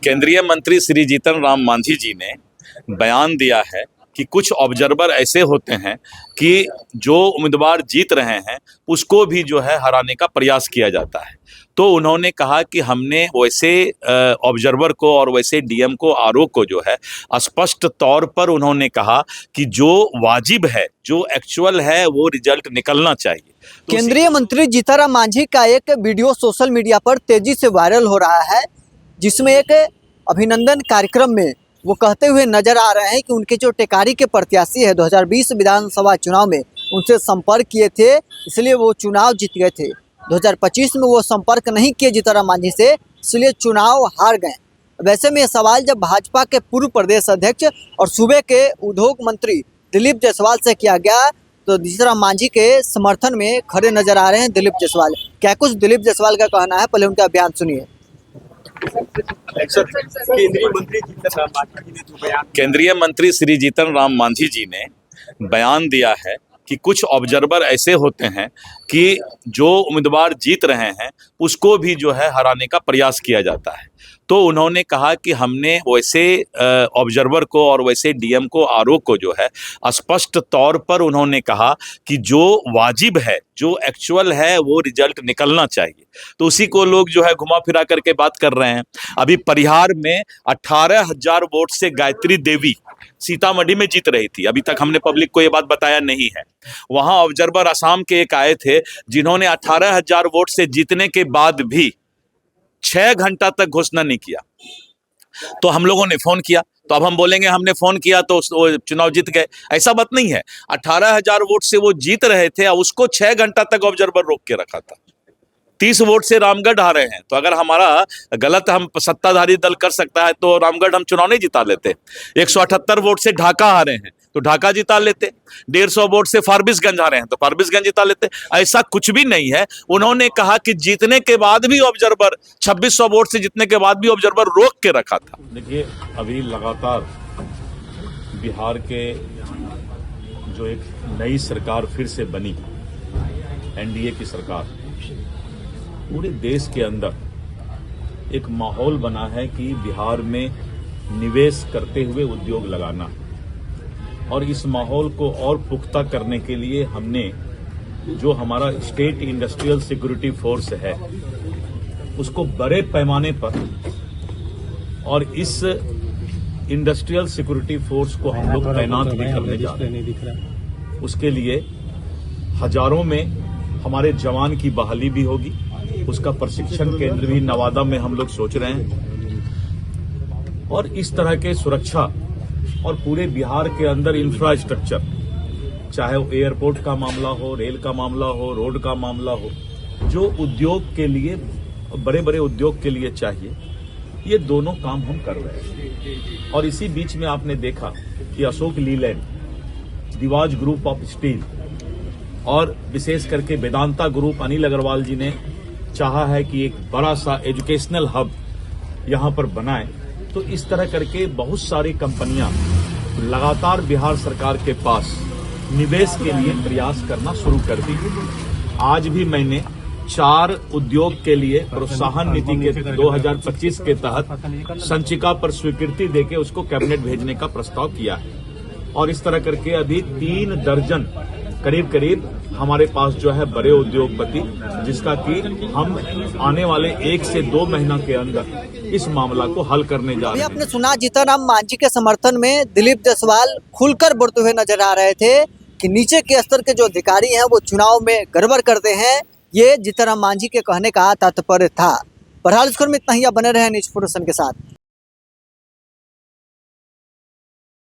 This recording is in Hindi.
केंद्रीय मंत्री श्री जीतन राम मांझी जी ने बयान दिया है कि कुछ ऑब्जर्वर ऐसे होते हैं कि जो उम्मीदवार जीत रहे हैं उसको भी जो है हराने का प्रयास किया जाता है। तो उन्होंने कहा कि हमने वैसे ऑब्जर्वर को और वैसे डीएम को आरओ को जो है स्पष्ट तौर पर उन्होंने कहा कि जो वाजिब है, जो एक्चुअल है, वो रिजल्ट निकलना चाहिए। तो केंद्रीय मंत्री जीतन मांझी का एक वीडियो सोशल मीडिया पर तेजी से वायरल हो रहा है, जिसमें एक अभिनंदन कार्यक्रम में वो कहते हुए नजर आ रहे हैं कि उनके जो टेकारी के प्रत्याशी है 2020 विधानसभा चुनाव में उनसे संपर्क किए थे, इसलिए वो चुनाव जीत गए थे। 2025 में वो संपर्क नहीं किए जीतन मांझी से, इसलिए चुनाव हार गए। वैसे में ये सवाल जब भाजपा के पूर्व प्रदेश अध्यक्ष और सूबे के उद्योग मंत्री दिलीप जायसवाल से किया गया, तो जीतन मांझी के समर्थन में खड़े नजर आ रहे हैं दिलीप जायसवाल। क्या कुछ दिलीप जायसवाल का कहना है, पहले उनका बयान सुनिए। केंद्रीय मंत्री श्री जीतन राम मांझी जी ने बयान दिया है कि कुछ ऑब्जर्वर ऐसे होते हैं कि जो उम्मीदवार जीत रहे हैं उसको भी जो है हराने का प्रयास किया जाता है। तो उन्होंने कहा कि हमने वैसे ऑब्जर्वर को और वैसे डीएम को आरओ को जो है स्पष्ट तौर पर उन्होंने कहा कि जो वाजिब है, जो एक्चुअल है, वो रिजल्ट निकलना चाहिए। तो उसी को लोग जो है घुमा फिरा करके बात कर रहे हैं। अभी परिहार में 18,000 वोट से गायत्री देवी सीतामढ़ी में जीत रही थी। अभी तक हमने पब्लिक को ये बात बताया नहीं है। वहां ऑब्जर्वर असम के एक आए थे जिन्होंने 18,000 वोट से जीतने के बाद भी 6 घंटा तक घोषणा नहीं किया। तो हम लोगों ने फोन किया, तो अब हम बोलेंगे हमने फोन किया तो चुनाव जीत गए, ऐसा बात नहीं है। 18,000 वोट से वो जीत रहे थे और उसको 6 घंटा तक ऑब्जर्वर रोक के रखा था। 30 वोट से रामगढ़ हारे हैं। तो अगर हमारा गलत हम सत्ताधारी दल कर सकता है तो रामगढ़ हम चुनाव नहीं जिता लेते। 178 वोट से ढाका हारे हैं तो ढाका जिता लेते। 150 वोट से फारबिसगंज हारे हैं तो फारबिसगंज जिता लेते। ऐसा कुछ भी नहीं है। उन्होंने कहा कि जीतने के बाद भी ऑब्जर्वर 2600 वोट से जीतने के बाद भी ऑब्जर्वर रोक के रखा था। देखिए, अभी लगातार बिहार के जो एक नई सरकार फिर से बनी, एनडीए की सरकार, पूरे देश के अंदर एक माहौल बना है कि बिहार में निवेश करते हुए उद्योग लगाना, और इस माहौल को और पुख्ता करने के लिए हमने जो हमारा स्टेट इंडस्ट्रियल सिक्योरिटी फोर्स है उसको बड़े पैमाने पर, और इस इंडस्ट्रियल सिक्योरिटी फोर्स को हम लोग तैनात भी करने जा रहे हैं। उसके लिए हजारों में हमारे जवान की बहाली भी होगी। उसका प्रशिक्षण केंद्र भी नवादा में हम लोग सोच रहे हैं। और इस तरह के सुरक्षा और पूरे बिहार के अंदर इंफ्रास्ट्रक्चर, चाहे वो एयरपोर्ट का मामला हो, रेल का मामला हो, रोड का मामला हो, जो उद्योग के लिए, बड़े बड़े उद्योग के लिए चाहिए, ये दोनों काम हम कर रहे हैं। और इसी बीच में आपने देखा कि अशोक लीलैंड, दिवाज ग्रुप ऑफ स्टील और विशेष करके वेदांता ग्रुप, अनिल अग्रवाल जी ने चाहा है कि एक बड़ा सा एजुकेशनल हब यहां पर बनाए। तो इस तरह करके बहुत सारी कंपनियां लगातार बिहार सरकार के पास निवेश के लिए प्रयास करना शुरू कर दी। आज भी मैंने 4 उद्योग के लिए प्रोत्साहन नीति के 2025 के तहत संचिका पर स्वीकृति देके उसको कैबिनेट भेजने का प्रस्ताव किया है। और इस तरह करके अभी 3 दर्जन करीब हमारे पास जो है बड़े उद्योगपति, जिसका कि हम आने वाले 1 से 2 महीना के अंदर इस मामला को हल करने जा रहे हैं। आपने सुना जीतन राम मांझी के समर्थन में दिलीप जायसवाल खुलकर बोलते हुए नजर आ रहे थे कि नीचे के स्तर के जो अधिकारी हैं वो चुनाव में गड़बड़ करते हैं। ये जीतन राम मांझी के कहने का तात्पर्य था। बहरहाल इस खबर में इतना ही। आप बने रहे न्यूज़ 4 के साथ।